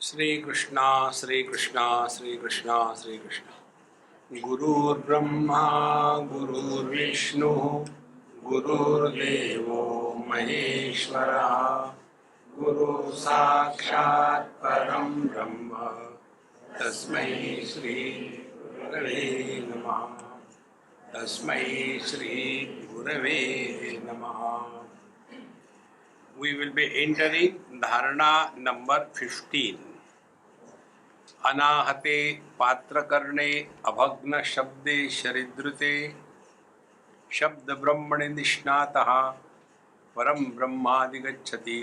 Shri Krishna, Shri Krishna, Shri Krishna, Shri Krishna. Gurur Brahma, Gurur Vishnu, Gurur Devo Maheshwara, Guru Sakshat Param Brahma, Tasmai Shri Gurave Namaha. Tasmai Shri Gurave Namaha. We will be entering Dharana number 15. अनाहते पात्रकर्णे अभग्न शब्दे शरीद्रुते शब्द ब्रह्मणि निष्णातः परम ब्रह्मादिगच्छति.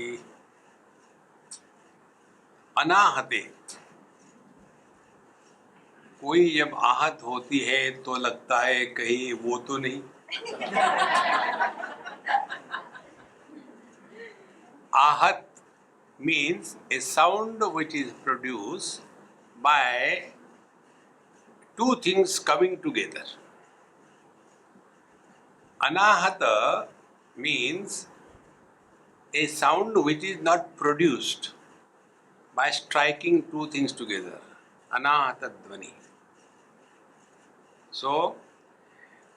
अनाहते, कोई जब आहत होती है तो लगता है कहीं वो तो नहीं. आहत means a sound which is produced by two things coming together. Anahata means a sound which is not produced by striking two things together. Anahata dvani. So,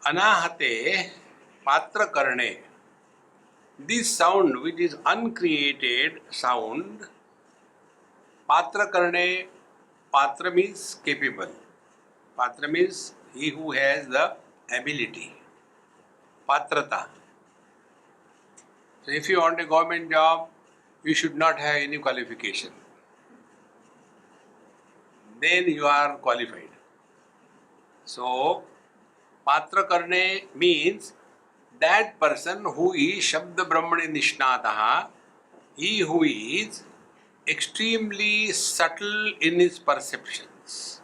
anahate patra karne, this sound which is uncreated sound, patra karne, patra means capable. Patra means he who has the ability. Patrata. So if you want a government job, you should not have any qualification. Then you are qualified. So, patra karne means that person who is Shabda Brahmani Nishnataha, he who is extremely subtle in his perceptions.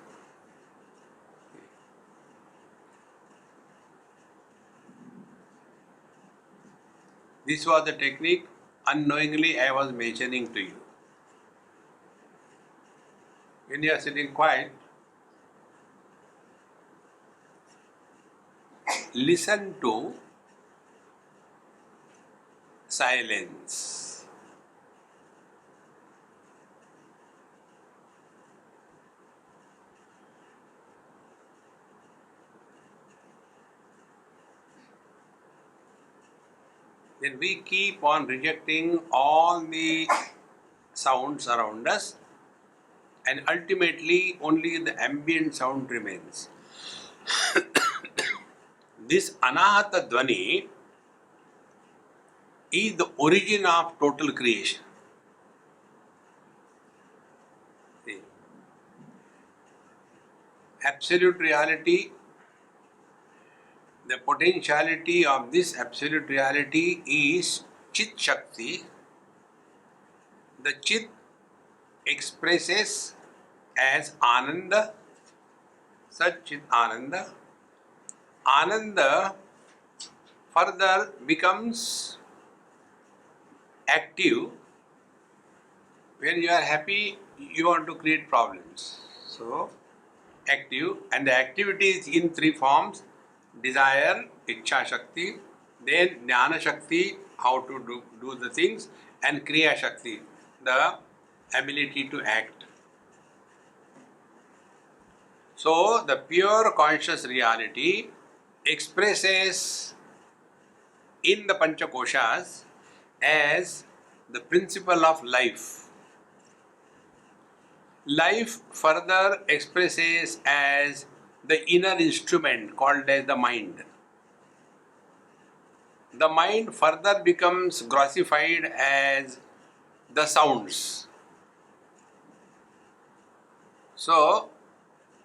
This was the technique unknowingly I was mentioning to you. When you are sitting quiet, listen to silence. Then we keep on rejecting all the sounds around us, and ultimately only the ambient sound remains. This anahata dvani is the origin of total creation. See, absolute reality, the potentiality of this absolute reality is Chit Shakti. The Chit expresses as Ananda, Sat Chit Ananda. Ananda further becomes active. When you are happy, you want to create problems. So, active, and the activity is in three forms: desire, Ichcha Shakti, then Jnana Shakti, how to do the things, and Kriya Shakti, the ability to act. So, the pure conscious reality expresses in the Panchakoshas as the principle of life. Life further expresses as the inner instrument called as the mind. The mind further becomes grossified as the sounds. So,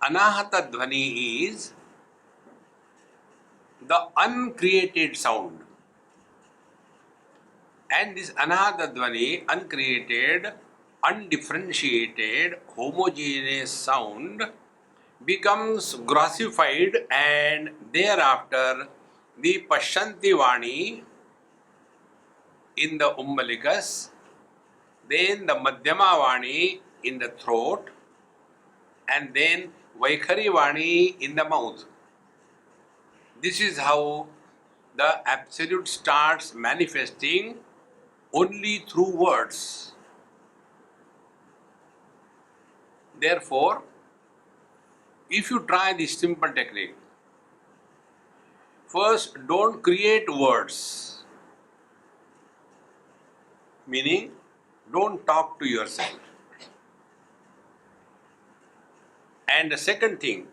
anahata dvani is the uncreated sound. And this anahata dvani, uncreated, undifferentiated, homogeneous sound, becomes grossified, and thereafter the Pashyanti Vani in the umbilicus, then the Madhyama Vani in the throat, and then Vaikhari Vani in the mouth. This is how the Absolute starts manifesting only through words. Therefore, if you try this simple technique, first don't create words, meaning don't talk to yourself. And the second thing,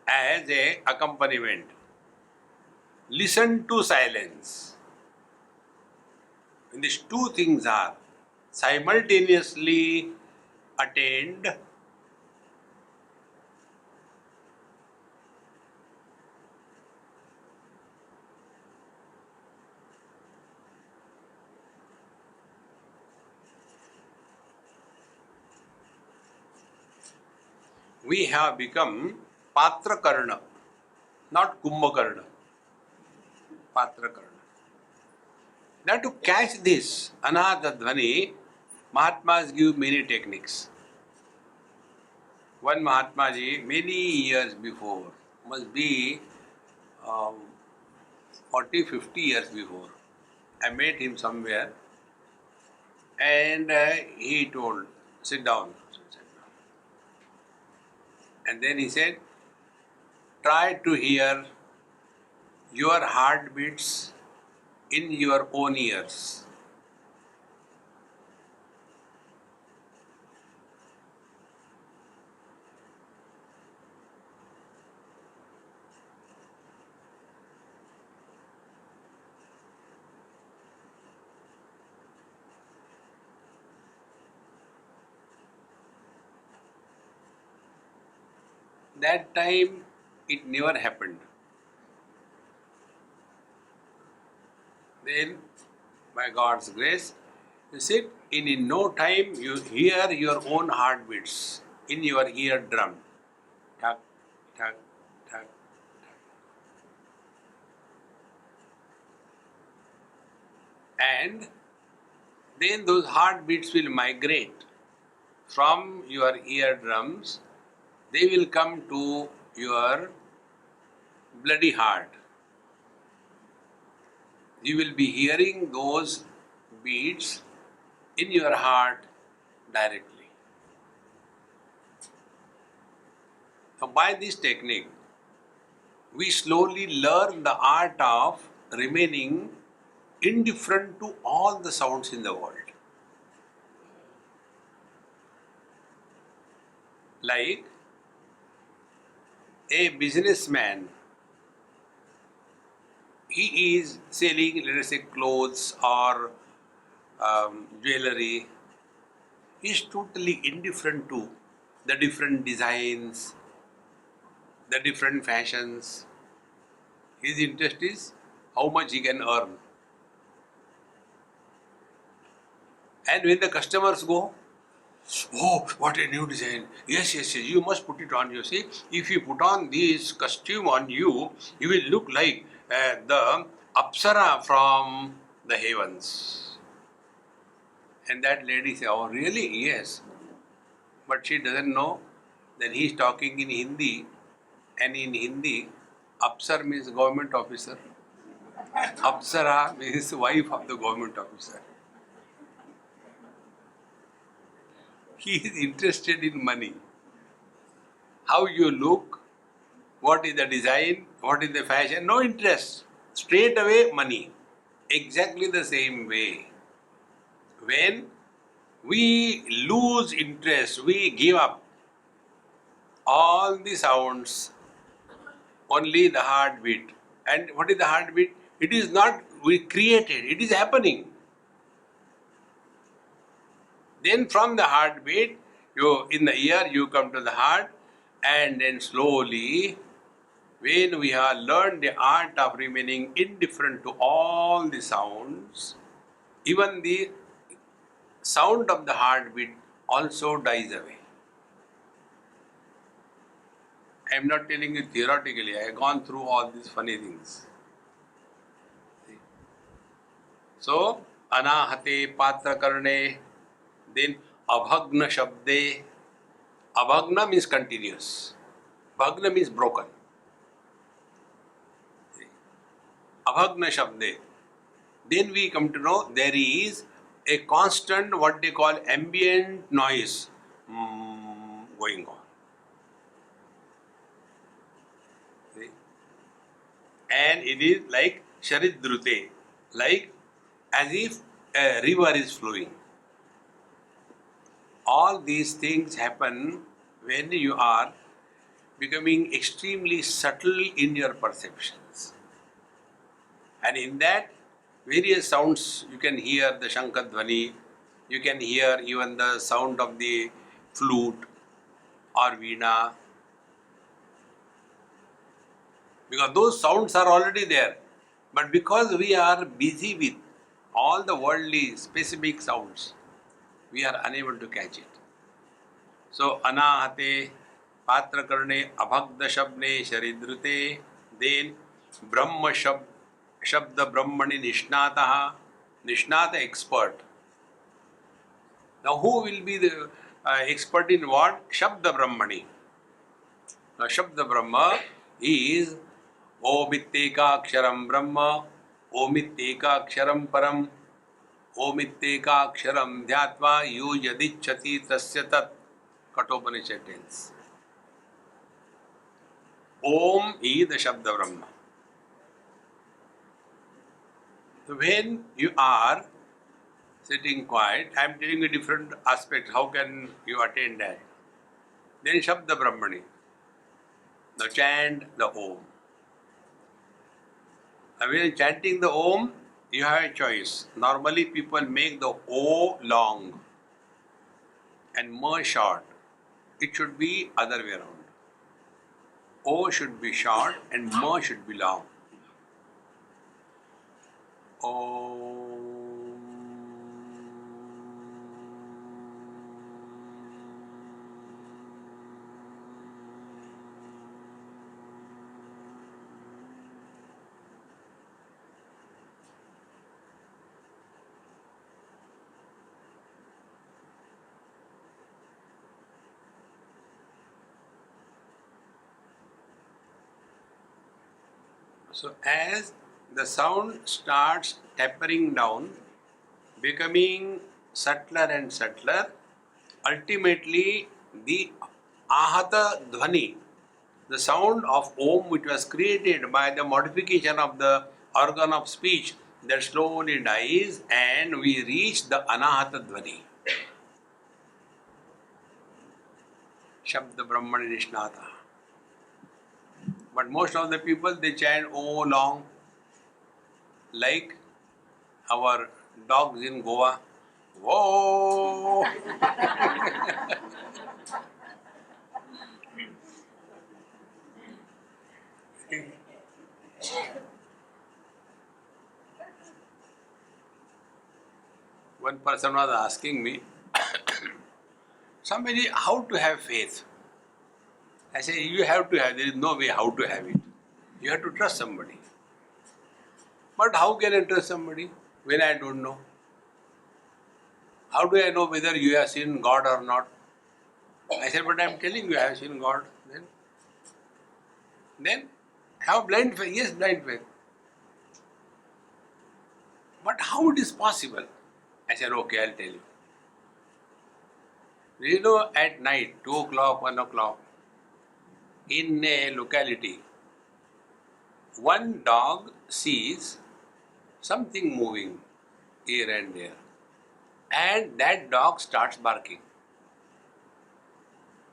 as a accompaniment, listen to silence. When these two things are simultaneously attained, we have become Patrakarna, not Kumbhakarna. Patrakarna. Now to catch this Anahata Dhvani, Mahatmas give many techniques. One Mahatmaji, many years before, must be 40, 50 years before, I met him somewhere and he told, sit down. And then he said, try to hear your heartbeats in your own ears. That time it never happened. Then, by God's grace, you sit in no time you hear your own heartbeats in your eardrum. Thak, thak, thak. And then those heartbeats will migrate from your eardrums, they will come to your bloody heart. You will be hearing those beats in your heart directly. So by this technique, we slowly learn the art of remaining indifferent to all the sounds in the world. Like a businessman, he is selling, let us say, clothes or jewelry. He is totally indifferent to the different designs, the different fashions. His interest is how much he can earn. And when the customers go, oh, what a new design. Yes, yes, yes, you must put it on. You see, if you put on this costume on you, you will look like the Apsara from the heavens. And that lady said, oh, really? Yes. But she doesn't know that he is talking in Hindi. And in Hindi, Apsar means government officer. Apsara means wife of the government officer. He is interested in money. How you look, what is the design, what is the fashion, no interest. Straight away money. Exactly the same way. When we lose interest, we give up all the sounds, only the heartbeat. And what is the heartbeat? It is not we created, it is happening. Then from the heartbeat, you in the ear, you come to the heart, and then slowly, when we have learned the art of remaining indifferent to all the sounds, even the sound of the heartbeat also dies away. I am not telling you theoretically, I have gone through all these funny things. So, anahate patra karne, then abhagna shabde. Abhagna means continuous. Bhagna means broken. Abhagna shabde. Then we come to know there is a constant, what they call ambient noise. going on. See? And it is like Sharidrute, like as if a river is flowing. All these things happen when you are becoming extremely subtle in your perceptions. And in that, various sounds you can hear the Shankadvani, you can hear even the sound of the flute or veena, because those sounds are already there. But because we are busy with all the worldly specific sounds, we are unable to catch it. So, anahate, patra karne, abhagda shabne, sharidrute, then brahma shabda brahmani nishnataha, nishnata expert. Now, who will be the expert in what? Shabda brahmani. Now, shabda brahma is Omitteka aksharam brahma, Omitteka aksharam param, Omitteka aksharam dhyatva yujadichati tasya tat. Kathopanishad tells. Om is the Shabda Brahma. So when you are sitting quiet, I am telling you different aspects. How can you attain that? Then Shabda Brahmani. Now chant the Om. Now when chanting the Om, you have a choice. Normally people make the O long and Ma short. It should be other way around. O should be short and Ma should be long. Om. So as the sound starts tapering down, becoming subtler and subtler, ultimately the ahata dhvani, the sound of Om which was created by the modification of the organ of speech, that slowly dies and we reach the anahata dhvani. Shabda Brahmani Nishnata. But most of the people, they chant O long, like our dogs in Goa. Whoa! One person was asking me, somebody, how to have faith? I say, you have to have, there is no way how to have it. You have to trust somebody. But how can I trust somebody when I don't know? How do I know whether you have seen God or not? I said, but I am telling you I have seen God. Then have blind faith. Yes, blind faith. But how it is possible? I said, okay, I'll tell you. You know, at night, 2 o'clock, 1 o'clock, in a locality, one dog sees something moving here and there, and that dog starts barking.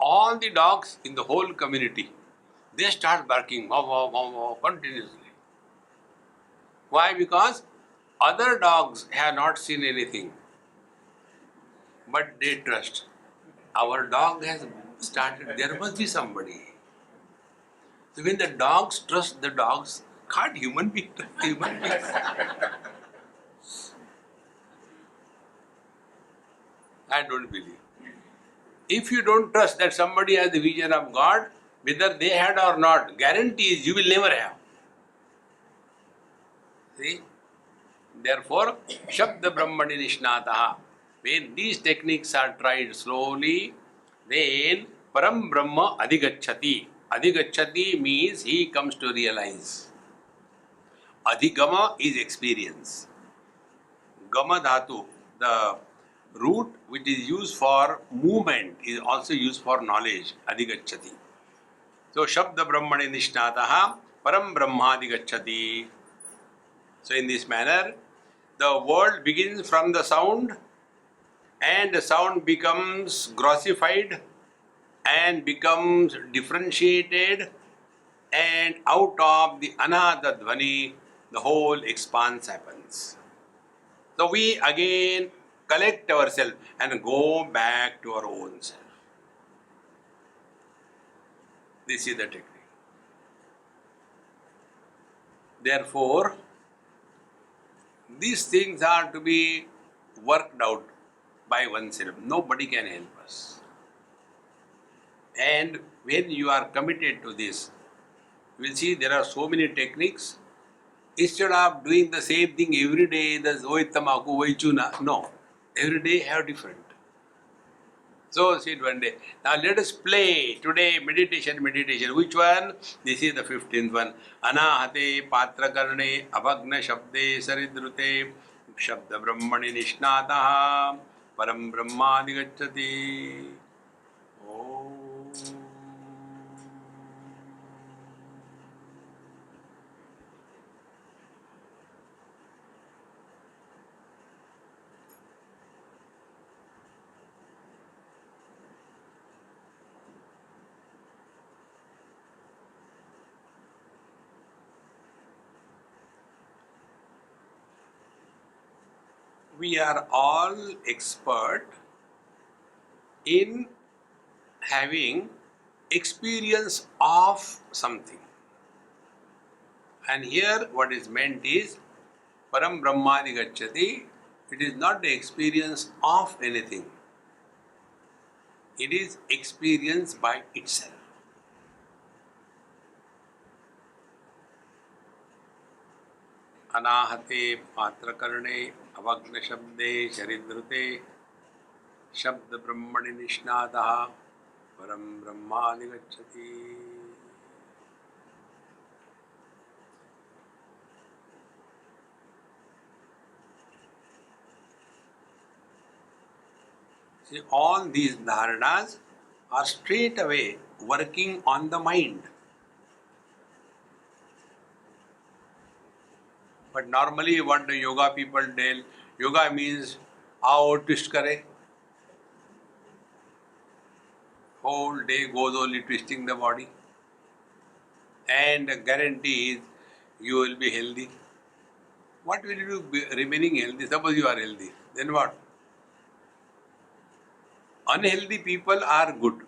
All the dogs in the whole community, they start barking, wow, wow, wow, wow, continuously. Why? Because other dogs have not seen anything, but they trust. Our dog has started, there must be somebody. So when the dogs trust the dogs, can't human beings trust human beings? I don't believe. If you don't trust that somebody has the vision of God, whether they had or not, guarantees you will never have. See? Therefore, Shabda Brahmani Nishnataha. When these techniques are tried slowly, then Param Brahma Adhigacchati. Adhigacchati means he comes to realize. Adhigama is experience. Gama dhatu, the root which is used for movement is also used for knowledge, adhigacchati. So Shabda Brahmani Nishnataha Param Brahma adhigacchati. So in this manner, the world begins from the sound and the sound becomes grossified and becomes differentiated, and out of the anahata dhvani, the whole expanse happens. So we again collect ourselves and go back to our own self. This is the technique. Therefore, these things are to be worked out by oneself. Nobody can help us. And when you are committed to this, you will see there are so many techniques. Instead of doing the same thing every day, the oi tamaku, oi chuna, no. Every day have different. So sit one day. Now let us play today meditation. Which one? This is the 15th one. Anahate patra karne abhagna shabde saridrute shabda brahmani nishnataha param brahma adhigacchati. Om. We are all expert in having experience of something. And here what is meant is Param Brahmadi Gacchati. It is not the experience of anything. It is experience by itself. Anahate Patrakarne Avagna Shabde Sharidrute Shabda Brahmani Nishnadaha Param Brahmadi Gacchati. See, all these dharanas are straight away working on the mind. But normally what the yoga people tell, yoga means how twist kare. Whole day goes only twisting the body. And guarantee is you will be healthy. What will you do remaining healthy? Suppose you are healthy. Then what? Unhealthy people are good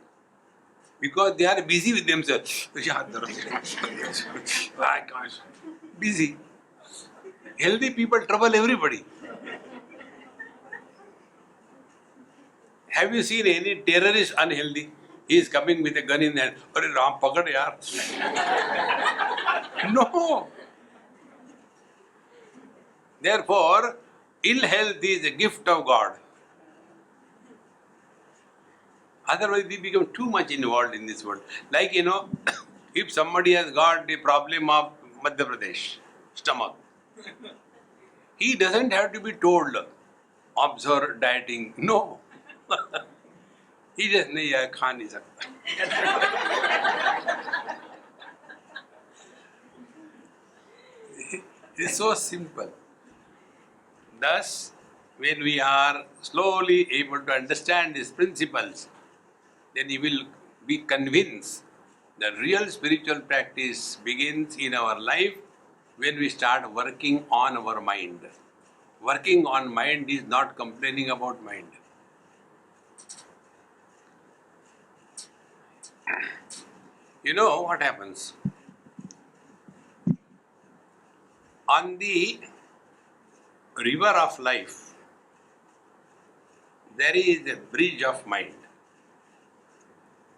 because they are busy with themselves. I can't. Busy. Healthy people trouble everybody. Have you seen any terrorist unhealthy? He is coming with a gun in hand. Arey Ram, pakad yaar. No. Therefore, ill health is a gift of God. Otherwise, we become too much involved in this world. Like, if somebody has got the problem of Madhya Pradesh, stomach, he doesn't have to be told, observe dieting. No. He just, nahi yaar, kha nahi sakta. It's so simple. Thus, when we are slowly able to understand these principles, then you will be convinced that real spiritual practice begins in our life when we start working on our mind. Working on mind is not complaining about mind. You know what happens? On the river of life, there is a bridge of mind.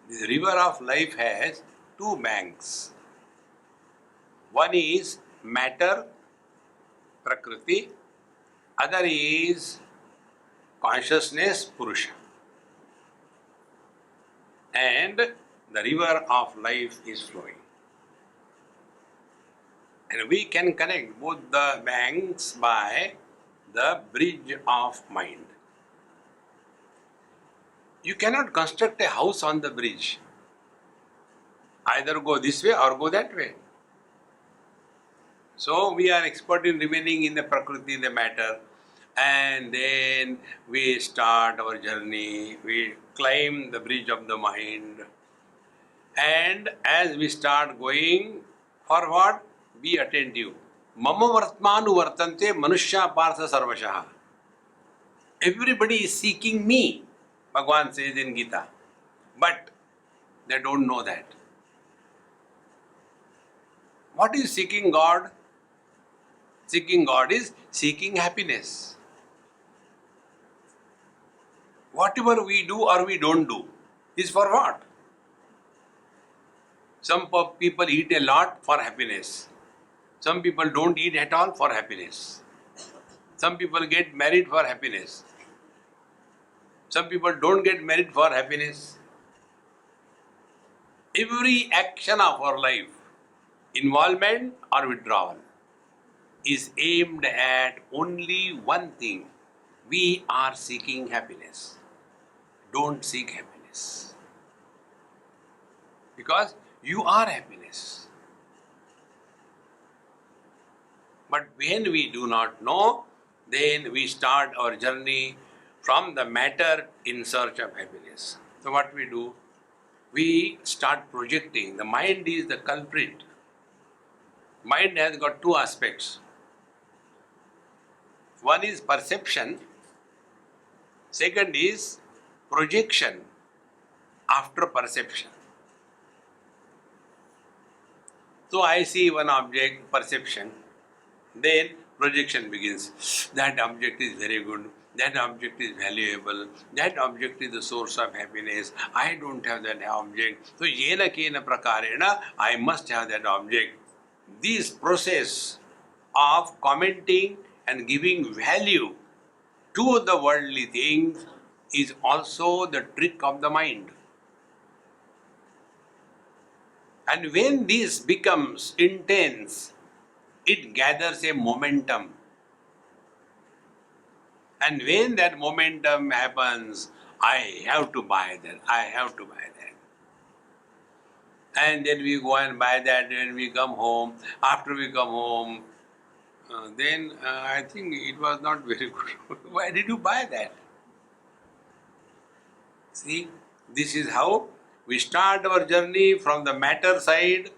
The river of life has two banks. One is matter, Prakriti. Other is consciousness, Purusha. And the river of life is flowing. And we can connect both the banks by the bridge of mind. You cannot construct a house on the bridge. Either go this way or go that way. So we are expert in remaining in the Prakriti, the matter, and then we start our journey, we climb the bridge of the mind, and as we start going forward, be attentive. Mama vartmanu vartante manushya partha sarvashaha. Everybody is seeking me, Bhagavan says in Gita, but they don't know that. What is seeking God? Seeking God is seeking happiness. Whatever we do or we don't do is for what? Some people eat a lot for happiness. Some people don't eat at all for happiness. Some people get married for happiness. Some people don't get married for happiness. Every action of our life, involvement or withdrawal, is aimed at only one thing. We are seeking happiness. Don't seek happiness. Because you are happiness. But when we do not know, then we start our journey from the matter in search of happiness. So what we do? We start projecting. The mind is the culprit. Mind has got two aspects. One is perception. Second is projection after perception. So I see one object, perception, then projection begins. That object is very good, that object is valuable, that object is the source of happiness. I don't have that object. So yena kena prakarena, I must have that object. This process of commenting and giving value to the worldly things is also the trick of the mind. And when this becomes intense, it gathers a momentum. And when that momentum happens, I have to buy that, I have to buy that. And then we go and buy that when we come home. After we come home, then I think it was not very good. Why did you buy that? See, this is how we start our journey from the matter side,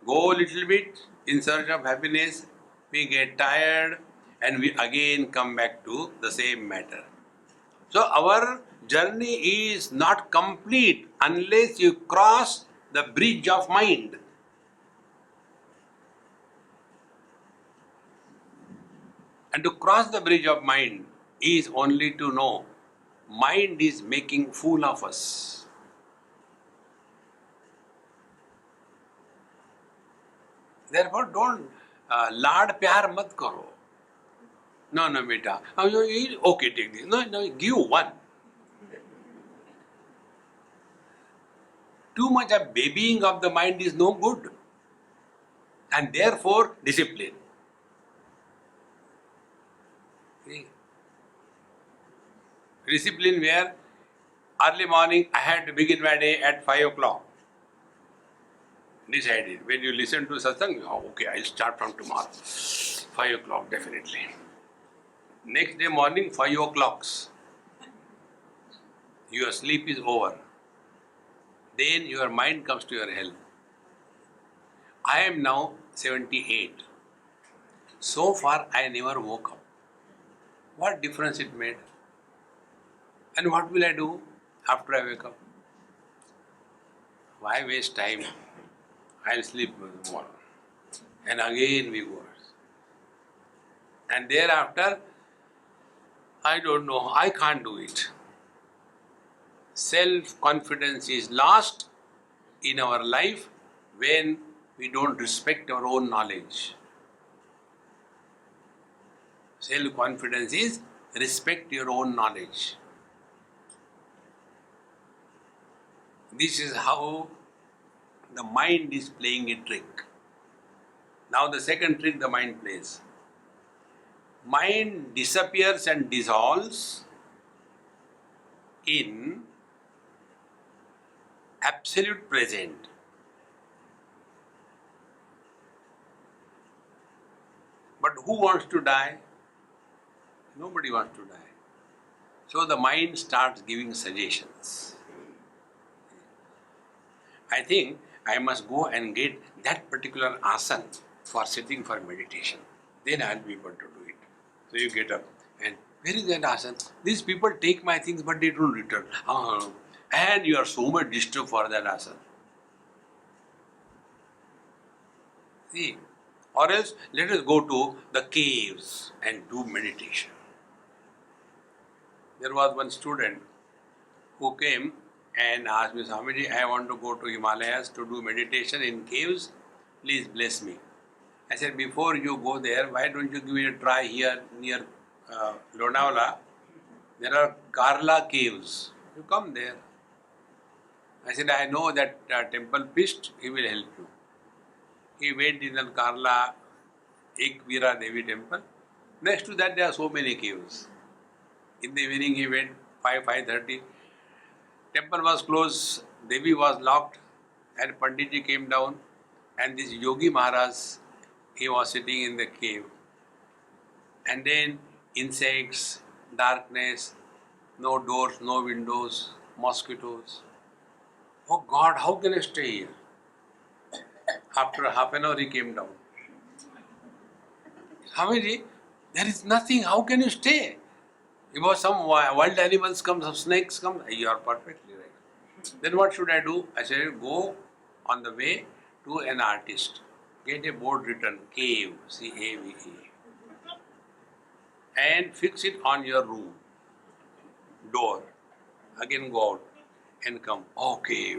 go a little bit in search of happiness, we get tired and we again come back to the same matter. So our journey is not complete unless you cross the bridge of mind. And to cross the bridge of mind is only to know mind is making fool of us. Therefore, don't laad pyar mat karo. No, beta. Okay, take this. No, give one. Too much of babying of the mind is no good. And therefore, discipline. See? Discipline where early morning I had to begin my day at 5 o'clock. Decided. When you listen to satsang, okay, I'll start from tomorrow. 5 o'clock, definitely. Next day morning, 5 o'clock. Your sleep is over. Then your mind comes to your help. I am now 78. So far, I never woke up. What difference it made? And what will I do after I wake up? Why waste time? I'll sleep tomorrow. And again we go. And thereafter, I don't know, I can't do it. Self-confidence is lost in our life when we don't respect our own knowledge. Self-confidence is respect your own knowledge. This is how the mind is playing a trick. Now the second trick the mind plays. Mind disappears and dissolves in absolute present. But who wants to die? Nobody wants to die. So the mind starts giving suggestions. I think I must go and get that particular asana for sitting for meditation. Then I'll be able to do it. So you get up and where is that asana? These people take my things but they don't return. And you are so much disturbed for that asana. See? Or else let us go to the caves and do meditation. There was one student who came and asked me, Swamiji, I want to go to Himalayas to do meditation in caves. Please bless me. I said, before you go there, why don't you give it a try here near Lonavala? There are Karla caves. You come there. I said, I know that temple priest, he will help you. He went in the Karla Ekvira Devi temple. Next to that, there are so many caves. In the evening, he went 5:30. Temple was closed, Devi was locked, and Panditji came down, and this Yogi Maharaj, he was sitting in the cave. And then insects, darkness, no doors, no windows, mosquitoes. Oh God, how can I stay here? After half an hour, he came down. Swamiji, there is nothing, how can you stay? If some wild animals come, some snakes come, you are perfectly right. Then what should I do? I said, go on the way to an artist. Get a board written, cave, C-A-V-E. And fix it on your room. Door. Again go out and come. Okay,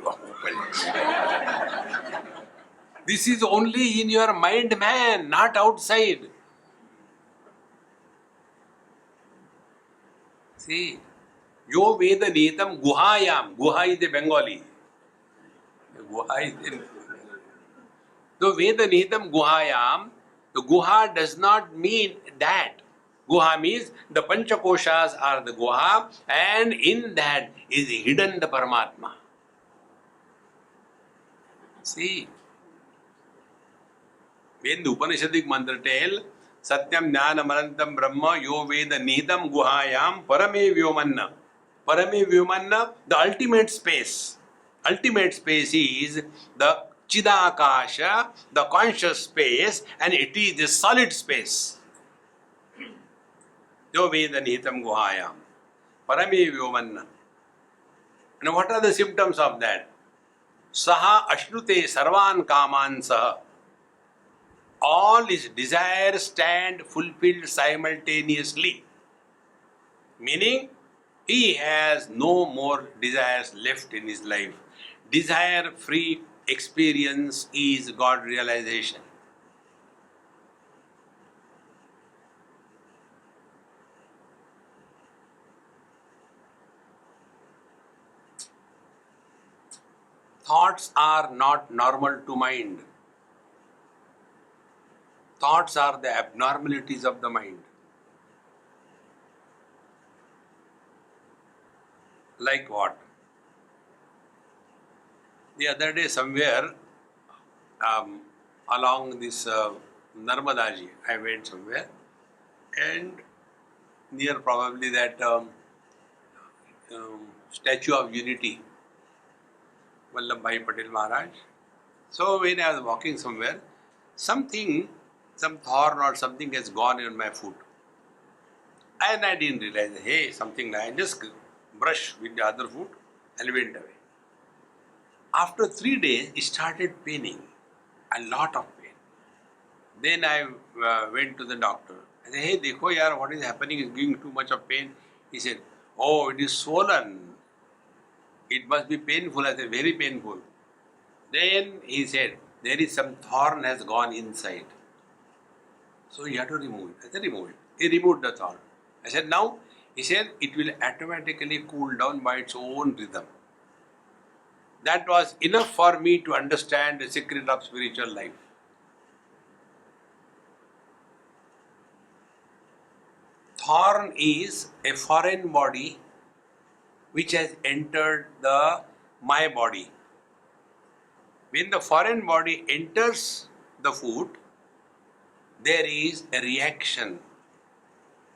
this is only in your mind, man, not outside. See, yo veda netam guhayam. Guha is the Bengali. Guha is the so veda netam guhayam. The guha does not mean that. Guha means the panchakoshas are the guha, and in that is hidden the Paramatma. See, when the Upanishadic mantra tell, Satyam Jnana Marantam Brahma Yo Veda Nidam Guhayam Parame Vyomanna. Parame Vyomanna, the ultimate space. Ultimate space is the Chidakasha, the conscious space, and it is the solid space. Yo Veda Nidam Guhayam Parame Vyomanna. And what are the symptoms of that? Saha Ashnute Sarvan Kaman Saha. All his desires stand fulfilled simultaneously. Meaning, he has no more desires left in his life. Desire-free experience is God realization. Thoughts are not normal to mind. Thoughts are the abnormalities of the mind. Like what? The other day somewhere along this Narmadaji, I went somewhere and near probably that Statue of Unity, Vallabhbhai Patel Maharaj. So when I was walking somewhere, some thorn or something has gone in my foot. And I didn't realize, hey, something, I just brushed with the other foot and went away. After 3 days, it started paining, a lot of pain. Then I went to the doctor. I said, hey, dekho yaar, what is happening? It's giving too much of pain. He said, oh, it is swollen. It must be painful. I said, very painful. Then he said, there is some thorn has gone inside. So you have to remove it. I said, remove it. He removed the thorn. I said, now? He said, it will automatically cool down by its own rhythm. That was enough for me to understand the secret of spiritual life. Thorn is a foreign body which has entered my body. When the foreign body enters the food, there is a reaction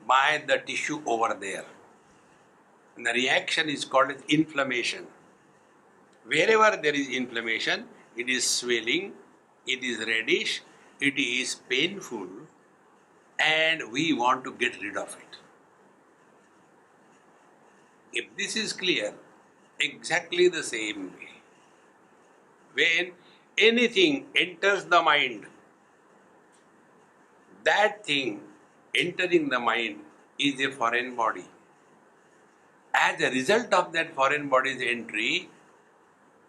by the tissue over there. And the reaction is called as inflammation. Wherever there is inflammation, it is swelling, it is reddish, it is painful, and we want to get rid of it. If this is clear, exactly the same way, when anything enters the mind, that thing entering the mind is a foreign body. As a result of that foreign body's entry,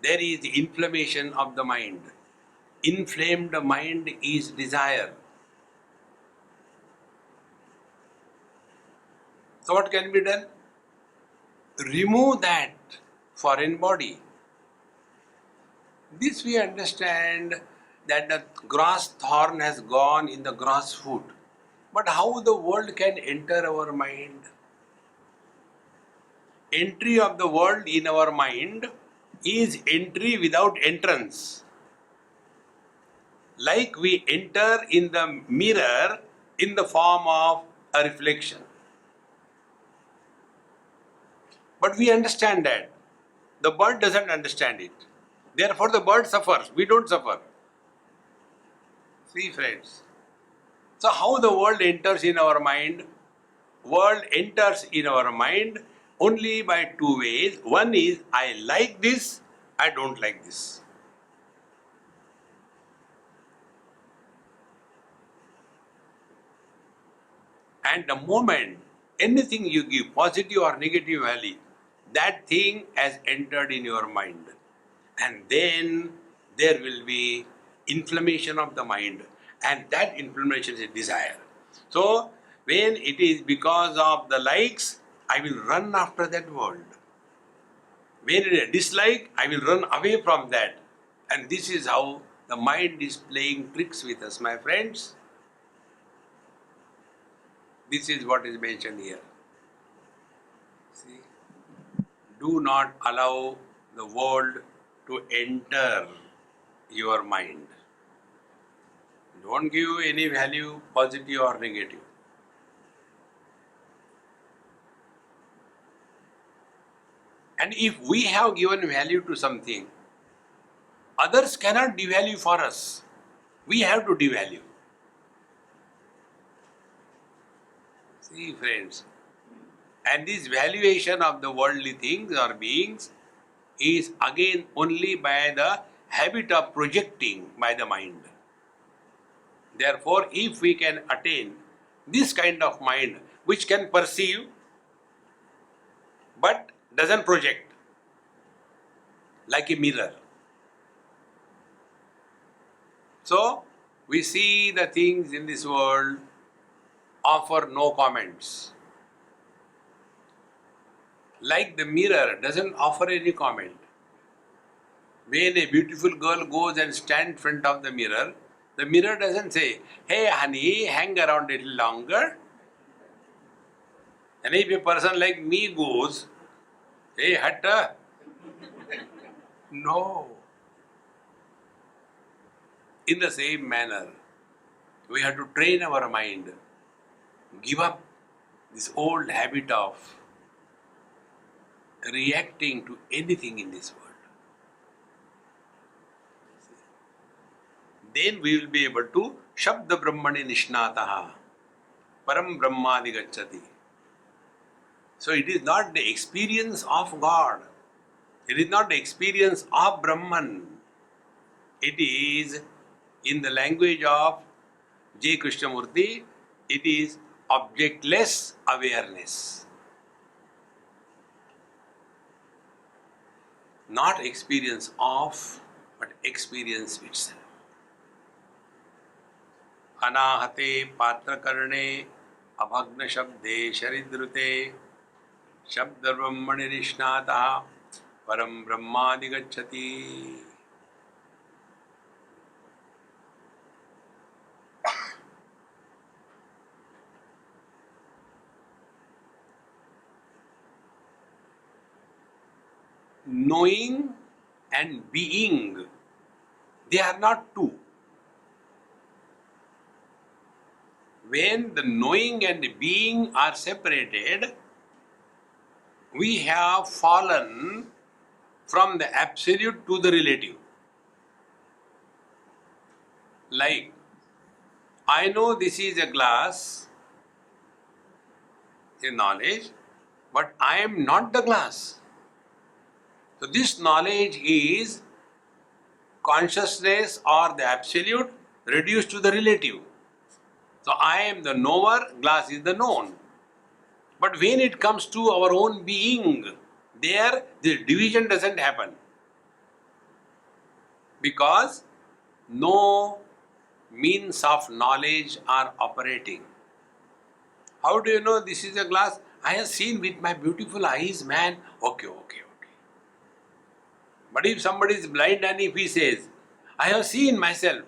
there is inflammation of the mind. Inflamed mind is desire. So what can be done? Remove that foreign body. This we understand that the grass thorn has gone in the grass food. But how the world can enter our mind? Entry of the world in our mind is entry without entrance. Like we enter in the mirror in the form of a reflection. But we understand that. The bird doesn't understand it. Therefore the bird suffers. We don't suffer. See friends. So how the world enters in our mind? World enters in our mind only by two ways. One is I like this, I don't like this. And the moment anything you give, positive or negative value, that thing has entered in your mind. And then there will be inflammation of the mind, and that inflammation is desire. So, when it is because of the likes, I will run after that world. When it is dislike, I will run away from that. And this is how the mind is playing tricks with us, my friends. This is what is mentioned here. See, do not allow the world to enter your mind. Don't give any value, positive or negative. And if we have given value to something, others cannot devalue for us. We have to devalue. See, friends, and this valuation of the worldly things or beings is again only by the habit of projecting by the mind. Therefore, if we can attain this kind of mind which can perceive but doesn't project, like a mirror. So, we see the things in this world, offer no comments. Like the mirror doesn't offer any comment. When a beautiful girl goes and stands in front of the mirror doesn't say, hey honey, hang around a little longer. And if a person like me goes, hey hatta, no. In the same manner, we have to train our mind, give up this old habit of reacting to anything in this world. Then we will be able to Shabda Brahmani Nishnataha, Param Brahmadi Gacchati. So it is not the experience of God, it is not the experience of Brahman, it is, in the language of J. Krishnamurti, it is objectless awareness. Not experience of, but experience itself. Anahate patrakarne abhagna shabde sharidrute shabda brahmani rishnata param brahmadi gacchati. Knowing and being They are not two. When the knowing and the being are separated, we have fallen from the absolute to the relative. Like, I know this is a glass, a knowledge, but I am not the glass. So this knowledge is consciousness or the absolute reduced to the relative. So I am the knower, glass is the known. But when it comes to our own being, there the division doesn't happen. Because no means of knowledge are operating. How do you know this is a glass? I have seen with my beautiful eyes, man. Okay. But if somebody is blind and if he says, I have seen myself,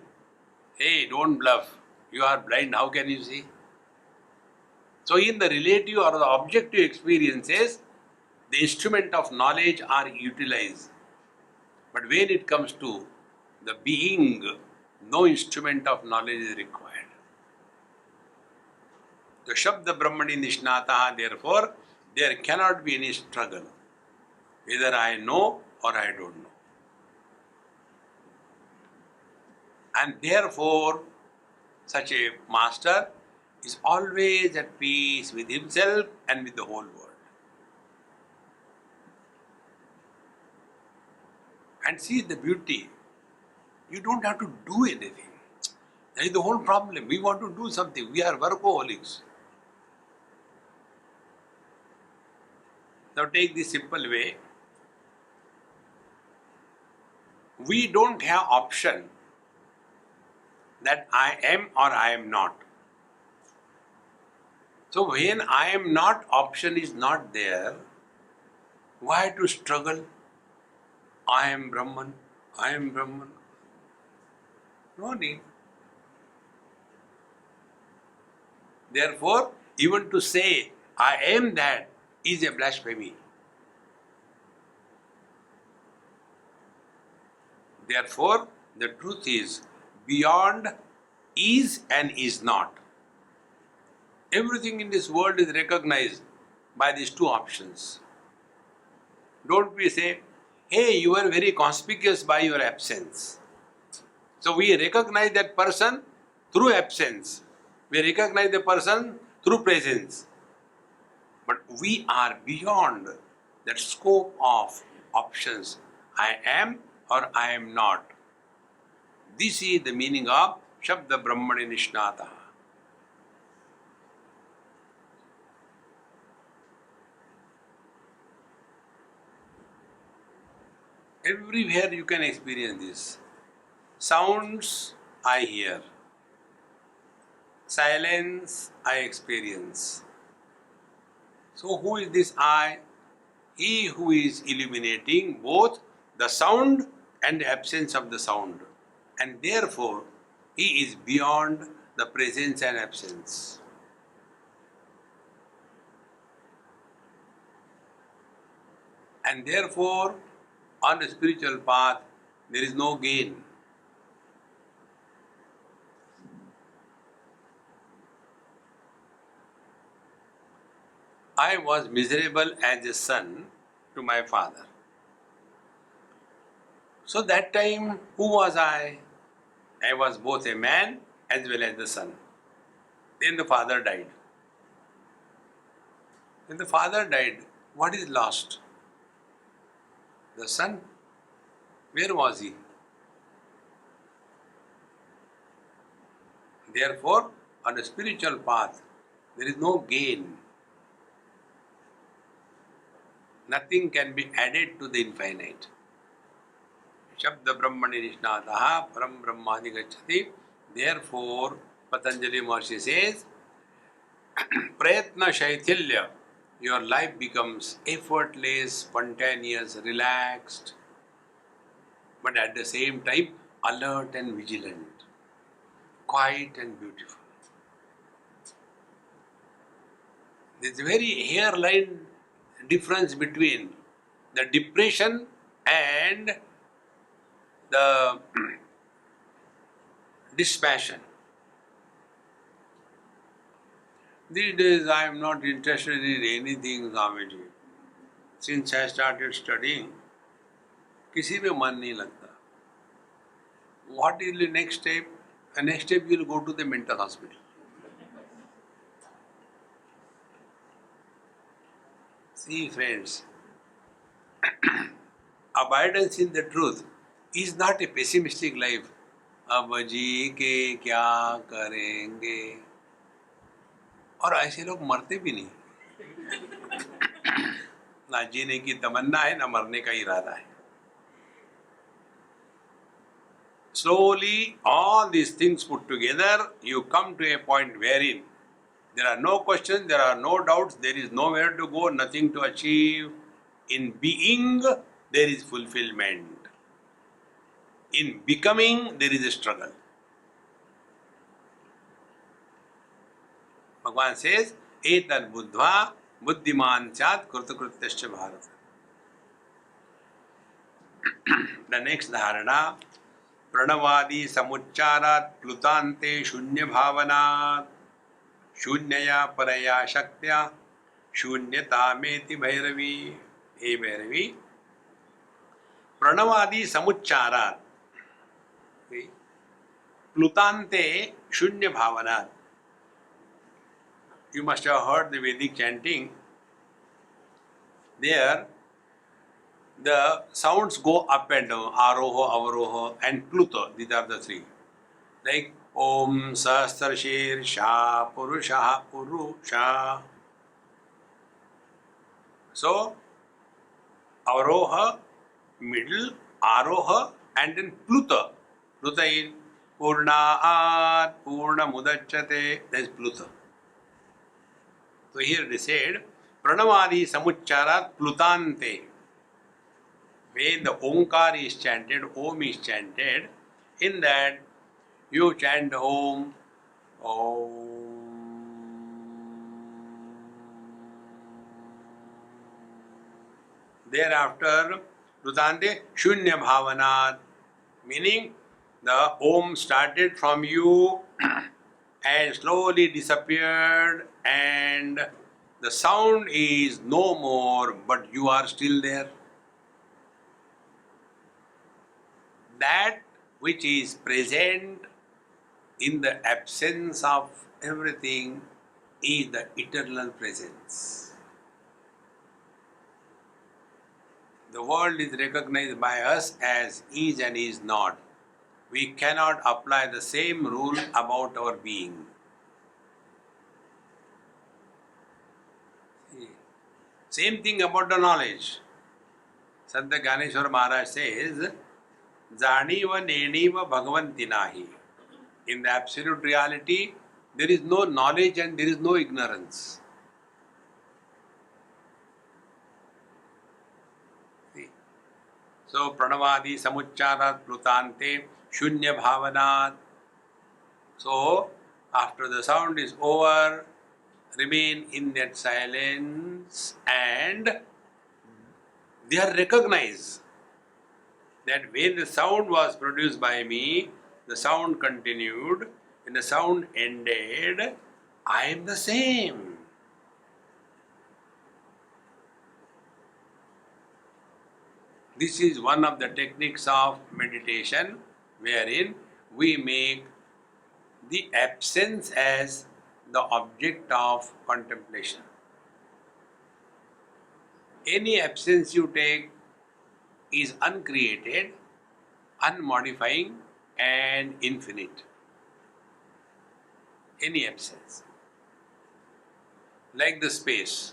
hey, don't bluff. You are blind, how can you see? So in the relative or the objective experiences, the instrument of knowledge are utilized. But when it comes to the being, no instrument of knowledge is required. The Shabda Brahmani Nishnataha, therefore, there cannot be any struggle. Either I know or I don't know. And therefore, such a master is always at peace with himself and with the whole world. And see the beauty. You don't have to do anything. That is the whole problem. We want to do something. We are workaholics. Now take this simple way. We don't have option that I am or I am not. So when I am not option is not there, why to struggle? I am Brahman, I am Brahman. No need. Therefore, even to say I am that is a blasphemy. Therefore, the truth is beyond is and is not. Everything in this world is recognized by these two options. Don't we say, hey, you are very conspicuous by your absence. So we recognize that person through absence. We recognize the person through presence. But we are beyond that scope of options. I am or I am not. This is the meaning of Shabda Brahmani Nishnata. Everywhere you can experience this. Sounds I hear. Silence I experience. So who is this I? He who is illuminating both the sound and the absence of the sound. And therefore, he is beyond the presence and absence. And therefore, on the spiritual path, there is no gain. I was miserable as a son to my father. So that time, who was I? I was both a man as well as the son. Then the father died. When the father died, what is lost? The son. Where was he? Therefore, on a spiritual path, there is no gain. Nothing can be added to the infinite. Shabda Brahmani Nishnataha Param Brahmadi Gacchati. Therefore, Patanjali Maharshi says, Prayatna Shaitilya, your life becomes effortless, spontaneous, relaxed, but at the same time alert and vigilant, quiet and beautiful. There is a very hairline difference between the depression and the dispassion. These days I am not interested in anything, Swamiji. Since I started studying, किसी में मन नहीं लगता. What is the next step? The next step you will go to the mental hospital. See friends, abidance in the truth is not a pessimistic life. अब जी के क्या करेंगे, और ऐसे लोग मरते भी नहीं. ना जीने की तमन्ना है, ना मरने का इरादा है. Slowly, all these things put together, you come to a point wherein there are no questions, there are no doubts, there is nowhere to go, nothing to achieve. In being, there is fulfillment. In becoming, there is a struggle. Bhagavan says, Etan buddhva buddhiman syat krutakrutyaścha bharata. The next dharana, प्रणवादि समुच्चारात् प्लुतान्ते शून्य भावनात् शून्यया परया शक्त्या शून्यतामेति भैरवी. हे भैरवी, प्रणवादि समुच्चारात् प्लुतान्ते शून्य भावनात्. You must have heard the Vedic chanting. There the sounds go up and down, aroha, avaroha and pluto. These are the three. Like Om Sahasrashir Sha Purusha Purusha. So avaroha, middle, aroha and then pluto. Pluto is Purnaat Purna Mudachyate. That is pluto. So here they said Pranavadi Samucharat Plutante. When the Omkar is chanted, Om is chanted, in that you chant Om, Om. Thereafter, Plutante Shunya Bhavanat, meaning the Om started from you and slowly disappeared, and the sound is no more, but you are still there. That which is present in the absence of everything is the eternal presence. The world is recognized by us as is and is not. We cannot apply the same rule about our being. Same thing about the knowledge. Santa Ganeshwar Maharaj says, Janiva Neniva Bhagavanti Nahi. In the absolute reality, there is no knowledge and there is no ignorance. See? So, Pranavadi Samucharat Plutante Shunya Bhavanat. So, after the sound is over, remain in that silence and they are recognized that when the sound was produced by me, the sound continued. When the sound ended, I am the same. This is one of the techniques of meditation, wherein we make the absence as the object of contemplation. Any absence you take is uncreated, unmodifying and infinite. Any absence. Like the space.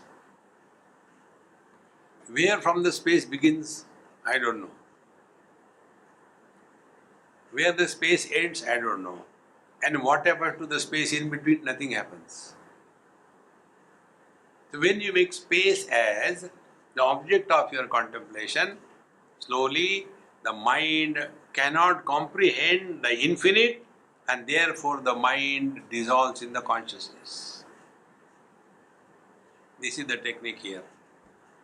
Where from the space begins, I don't know. Where the space ends, I don't know. And what happens to the space in between, nothing happens. So when you make space as the object of your contemplation, slowly the mind cannot comprehend the infinite and therefore the mind dissolves in the consciousness. This is the technique here.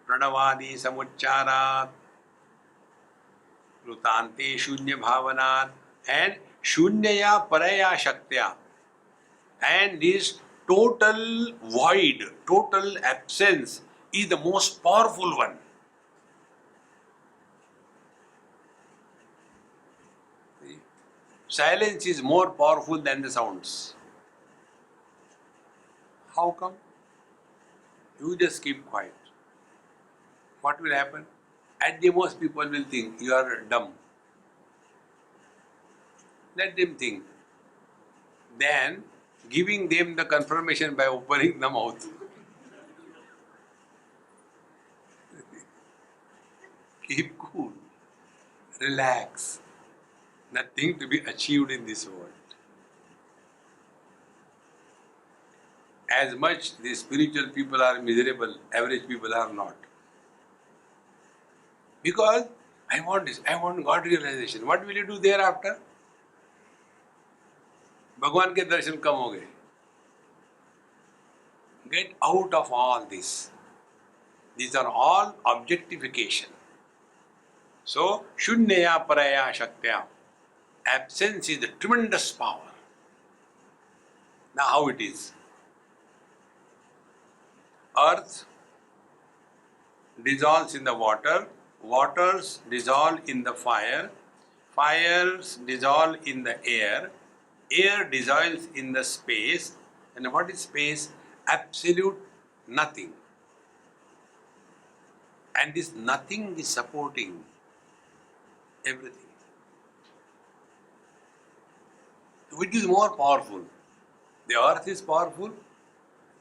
Pranavadi Samucharat Plutante Shunya Bhavanat and Shunyaya paraya shaktya. And this total void, total absence is the most powerful one. Silence is more powerful than the sounds. How come? You just keep quiet. What will happen? At the most, people will think you are dumb. Let them think. Then, giving them the confirmation by opening the mouth. Keep cool. Relax. Nothing to be achieved in this world. As much the spiritual people are miserable, average people are not. Because I want this, I want God realization. What will you do thereafter? भगवान के दर्शन कम हो गए. Get out of all this. These are all objectification. So, shunyaya paraya shaktya. Absence is a tremendous power. Now how it is? Earth dissolves in the water, waters dissolve in the fire, fires dissolve in the air dissolves in the space. And what is space? Absolute nothing. And this nothing is supporting everything. Which is more powerful? The earth is powerful,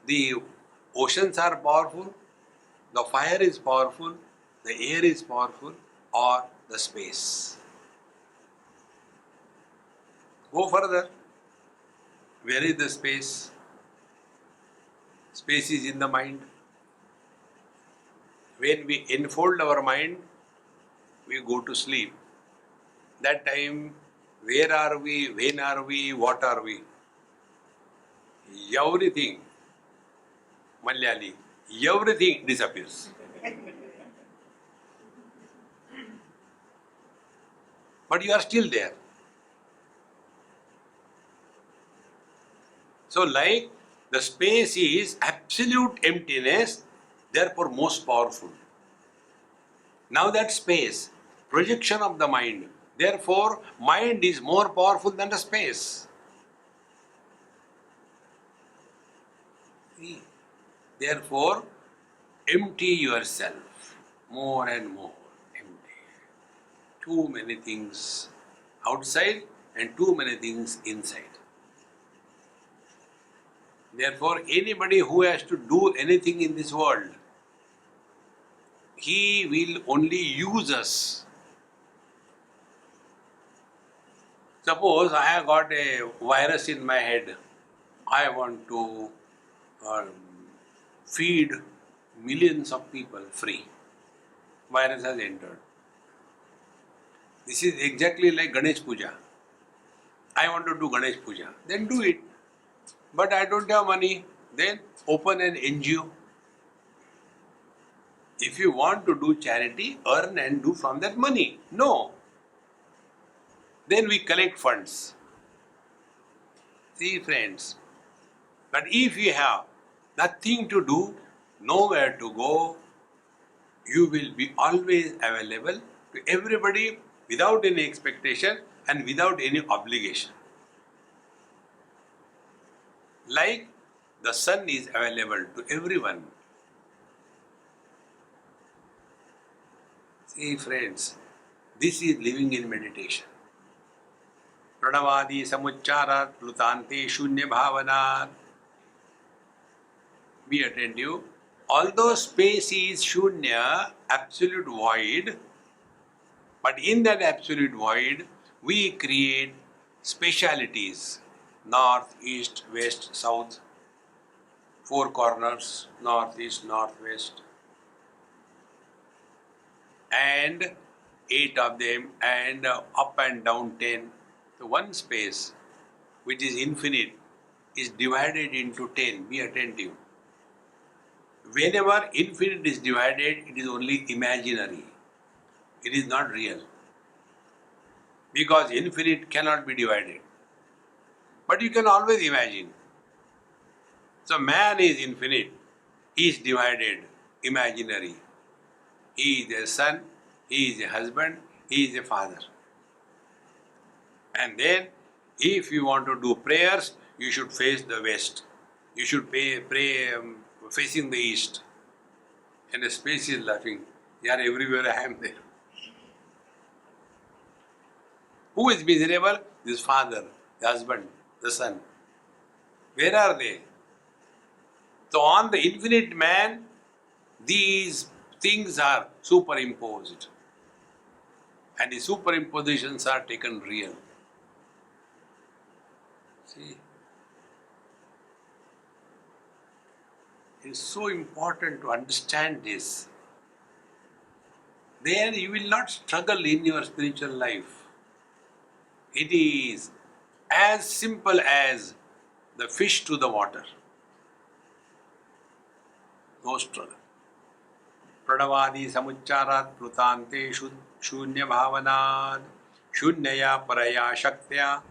the oceans are powerful, the fire is powerful, the air is powerful, or the space. Go further. Where is the space? Space is in the mind. When we enfold our mind, we go to sleep. That time, where are we, when are we, what are we? Everything, Malayali, everything disappears. But you are still there. So, like the space is absolute emptiness, therefore most powerful. Now that space, projection of the mind, therefore mind is more powerful than the space. See? Therefore, empty yourself more and more. Empty. Too many things outside and too many things inside. Therefore, anybody who has to do anything in this world, he will only use us. Suppose I have got a virus in my head. I want to feed millions of people free. Virus has entered. This is exactly like Ganesh Puja. I want to do Ganesh Puja. Then do it. But I don't have money. Then open an NGO. If you want to do charity, earn and do from that money. No. Then we collect funds. See, friends. But if you have nothing to do, nowhere to go, you will be always available to everybody without any expectation and without any obligation. Like the sun is available to everyone. See, friends, this is living in meditation. Pranavadi samucharat plutante shunya bhavanat. Be attentive. Although space is shunya, absolute void, but in that absolute void, we create specialities. North, east, west, south, four corners, north, east, north, west. And 8 of them, and up and down 10. So one space, which is infinite, is divided into 10. Be attentive. Whenever infinite is divided, it is only imaginary. It is not real. because infinite cannot be divided. But you can always imagine. So man is infinite, he is divided, imaginary. He is a son, he is a husband, he is a father. And then, if you want to do prayers, you should face the west. You should pray facing the east. And the space is laughing. You are everywhere, I am there. Who is miserable? This father, the husband, the son. Where are they? So on the infinite man, these things are superimposed. And the superimpositions are taken real. See? It is so important to understand this. Then you will not struggle in your spiritual life. It is as simple as the fish to the water. No struggle. Pradavadi samucharat plutante shunya bhavanad shunyaya paraya shaktya.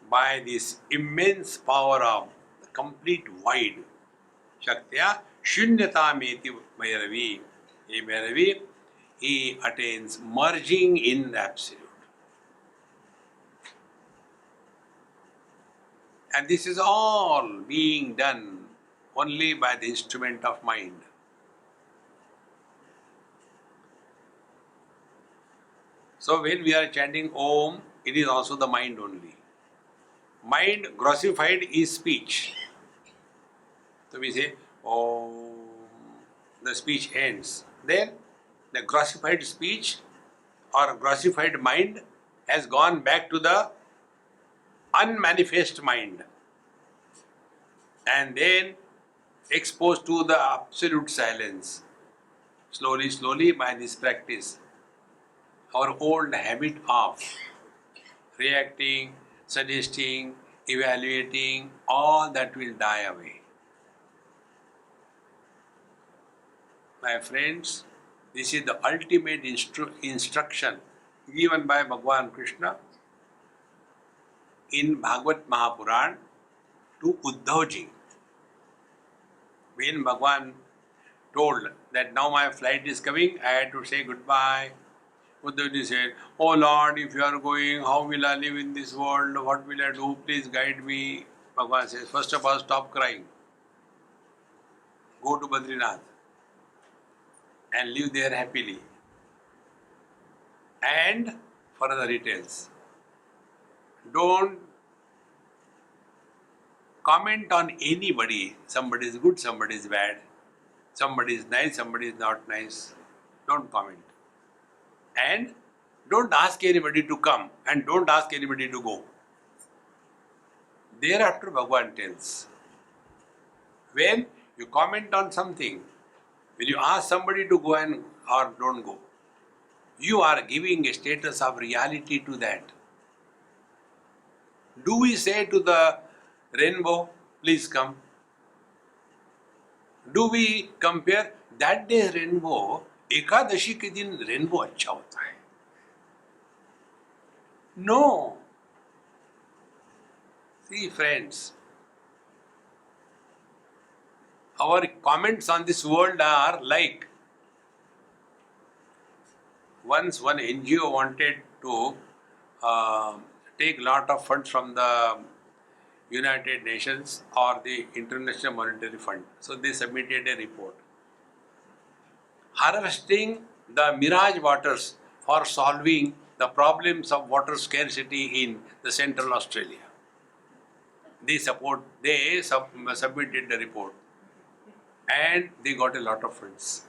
By this immense power of the complete void, shaktya shunyata meti Bhairavi. A Bhairavi, he attains merging in the absolute. And this is all being done only by the instrument of mind. So when we are chanting Om, it is also the mind only. Mind grossified is speech. So we say Om, the speech ends. Then the grossified speech or grossified mind has gone back to the unmanifest mind and then exposed to the absolute silence. Slowly, slowly, by this practice, our old habit of reacting, suggesting, evaluating, all that will die away. My friends, this is the ultimate instruction given by Bhagavan Krishna in Bhagavad Mahapuran to Uddhavji. When Bhagavan told that now my flight is coming, I had to say goodbye. Uddhavji said, "Oh Lord, if you are going, how will I live in this world? What will I do? Please guide me." Bhagavan says, first of all, stop crying. Go to Badrinath and live there happily. And further details. Don't comment on anybody. Somebody is good, somebody is bad. Somebody is nice, somebody is not nice. Don't comment. And don't ask anybody to come and don't ask anybody to go. Thereafter, Bhagavan tells, when you comment on something, when you ask somebody to go and or don't go, you are giving a status of reality to that. Do we say to the rainbow, please come? Do we compare that day rainbow, Ekadashi के दिन rainbow अच्छा होता है? No. See friends, our comments on this world are like, once one NGO wanted to take lot of funds from the United Nations or the International Monetary Fund. So they submitted a report. Harvesting the mirage waters for solving the problems of water scarcity in the Central Australia. They submitted the report and they got a lot of funds.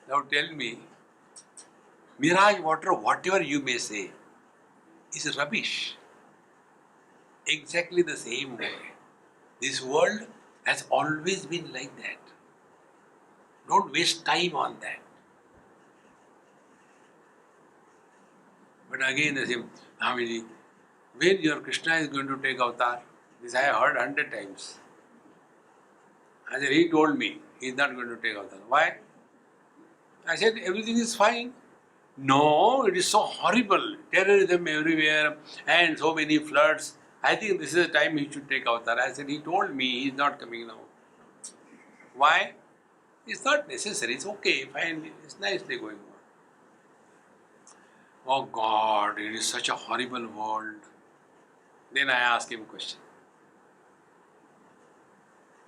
Now tell me, mirage water, whatever you may say, is rubbish. Exactly the same way. This world has always been like that. Don't waste time on that. But again the same, Hamidi, when your Krishna is going to take avatar? This I have heard 100 times. I said, he told me he is not going to take avatar. Why? I said, everything is fine. No, it is so horrible. Terrorism everywhere and so many floods. I think this is the time he should take avatar. I said, he told me he's not coming now. Why? It's not necessary. It's okay, fine. It's nicely going on. Oh God, it is such a horrible world. Then I asked him a question.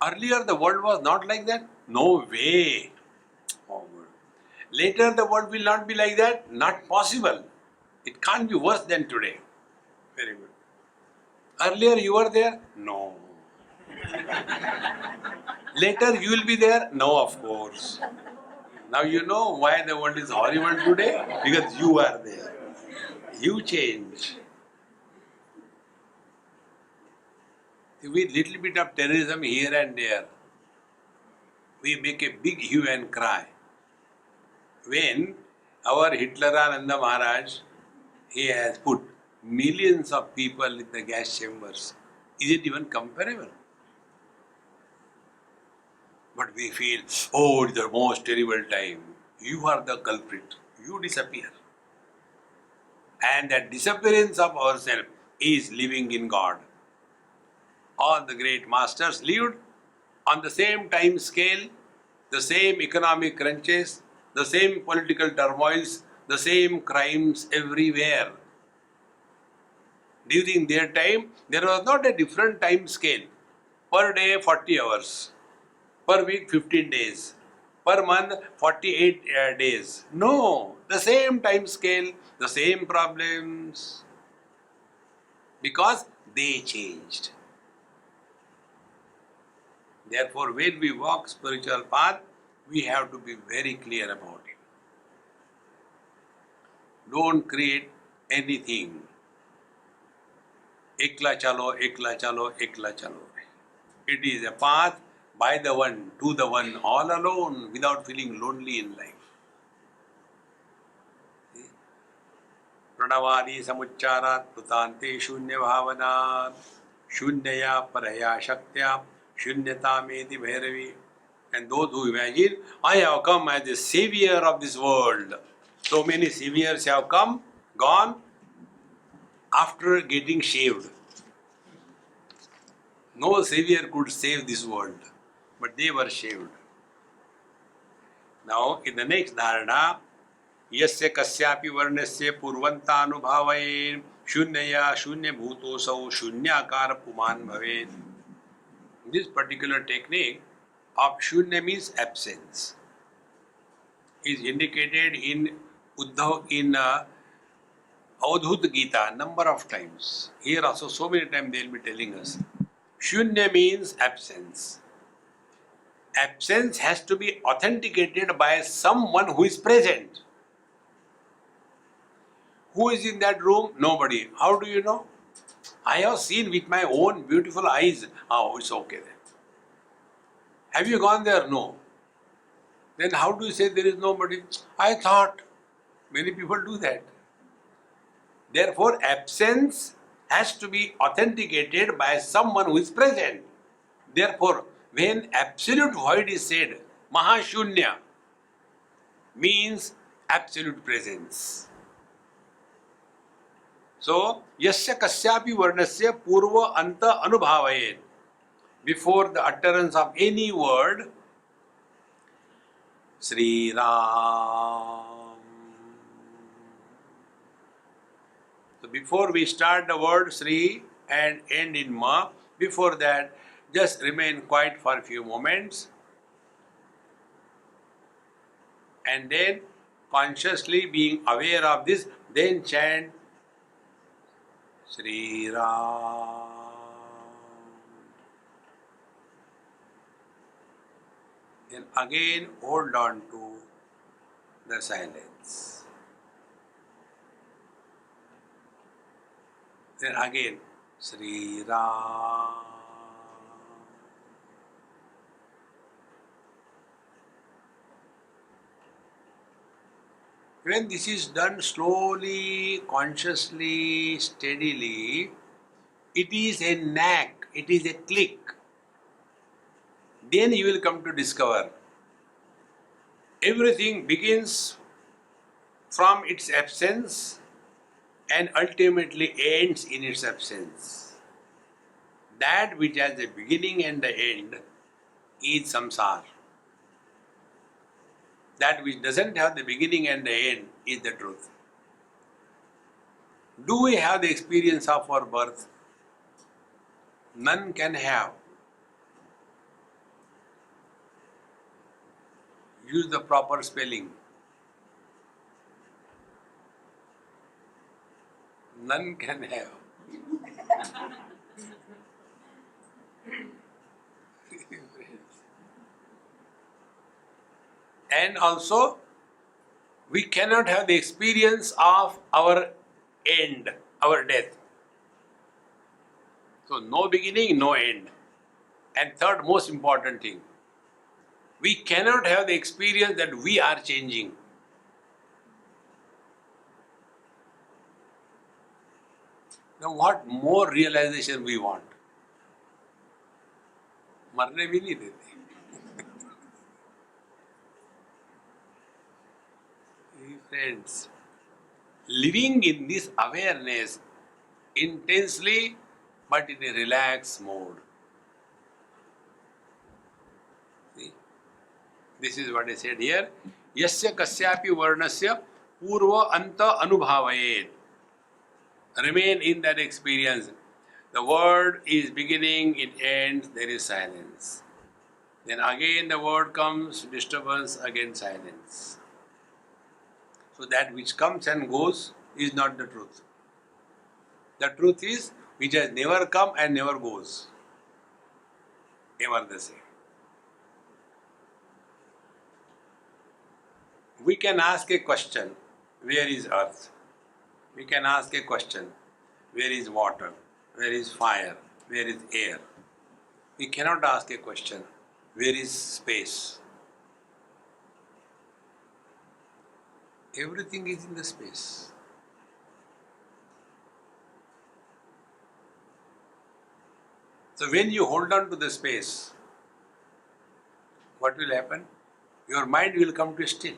Earlier the world was not like that? No way. Oh, God. Later the world will not be like that? Not possible. It can't be worse than today. Very good. Earlier you were there? No. Later you will be there? No, of course. Now you know why the world is horrible today? Because you are there. You change. With little bit of terrorism here and there, we make a big hue and cry. When our Hitlerananda Maharaj, he has put millions of people in the gas chambers, is it even comparable? But we feel, oh, it's the most terrible time. You are the culprit. You disappear. And that disappearance of ourselves is living in God. All the great masters lived on the same time scale, the same economic crunches, the same political turmoils, the same crimes everywhere. During their time, there was not a different time scale. Per day, 40 hours. Per week, 15 days. Per month, 48 days. No, the same time scale, the same problems. Because they changed. Therefore, when we walk spiritual path, we have to be very clear about it. Don't create anything. Ekla chalo, ekla chalo, ekla chalo. It is a path by the one, to the one, all alone, without feeling lonely in life. Pranavadi samucharat putante shunya bhavanat shunyaya paraya shaktya shunyata meti bhairavi. And those who imagine, I have come as the savior of this world. So many saviors have come, gone, after getting shaved. No savior could save this world, but they were shaved. Now, in the next dharana, यस्य कस्यापि वर्णस्य पूर्वन्तानुभावयेन शून्यया शून्य भूतोऽसौ शून्याकार पुमान् भवेत्. This particular technique of shunya means absence is indicated in Uddhav in Avadhut Gita number of times. Here also so many times they will be telling us. Shunya means absence. Absence has to be authenticated by someone who is present. Who is in that room? Nobody. How do you know? I have seen with my own beautiful eyes. Oh, it's okay then. Have you gone there? No. Then how do you say there is nobody? I thought. Many people do that. Therefore, absence has to be authenticated by someone who is present. Therefore, when absolute void is said, Mahashunya means absolute presence. So, yasya kasyapi varnasya purva anta anubhavayen. Before the utterance of any word, Sri Ram. So, before we start the word Sri and end in Ma, before that, just remain quiet for a few moments and then consciously being aware of this, then chant Sri Ram. Then again hold on to the silence. Then again Sri Ram. When this is done slowly, consciously, steadily, it is a knack, it is a click. Then you will come to discover everything begins from its absence and ultimately ends in its absence. That which has a beginning and the end is samsara. That which doesn't have the beginning and the end is the truth. Do we have the experience of our birth? None can have. Use the proper spelling. None can have. And also, we cannot have the experience of our end, our death. So, no beginning, no end. And third most important thing, we cannot have the experience that we are changing. Now, what more realization we want? मरने भी नहीं देते. Friends, living in this awareness intensely but in a relaxed mode. See? This is what I said here. Yasya kasyapi varnasya purva anta anubhavayet. Remain in that experience. The word is beginning, it ends, there is silence. Then again the word comes, disturbance, again silence. So that which comes and goes is not the truth. The truth is which has never come and never goes. Ever the same. We can ask a question, where is earth? We can ask a question, where is water? Where is fire? Where is air? We cannot ask a question, where is space? Everything is in the space. So when you hold on to the space, what will happen? Your mind will come to still.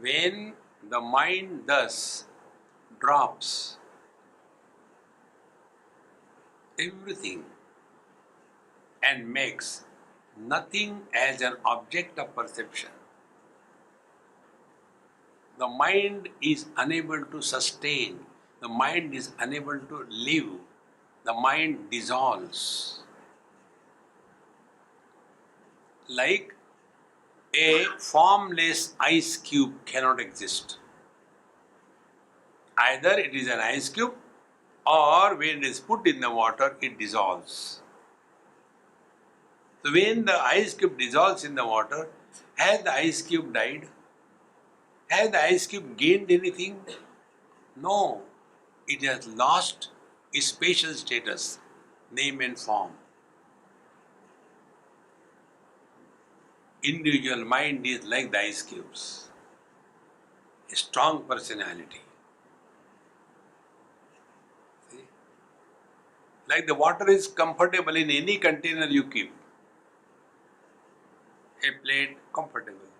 When the mind thus drops everything and makes nothing as an object of perception, the mind is unable to sustain, the mind is unable to live, the mind dissolves. Like a formless ice cube cannot exist. Either it is an ice cube or when it is put in the water, it dissolves. So when the ice cube dissolves in the water, has the ice cube died? Has the ice cube gained anything? No. It has lost its spatial status, name and form. Individual mind is like the ice cubes, a strong personality. See? Like the water is comfortable in any container you keep. A plate comfortable,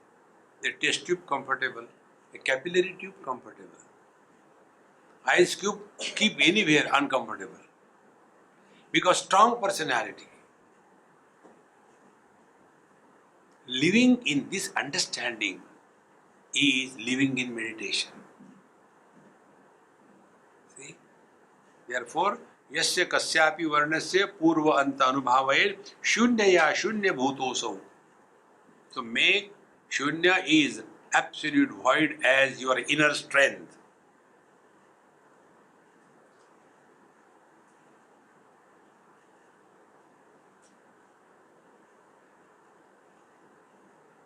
a test tube comfortable, a capillary tube comfortable. Ice cube keep anywhere uncomfortable because strong personality. Living in this understanding is living in meditation. See? Therefore, yasya kasyapi varnasya purva anta anubhavaye shunyaya shunya bhutosau. So make shunya is absolute void as your inner strength.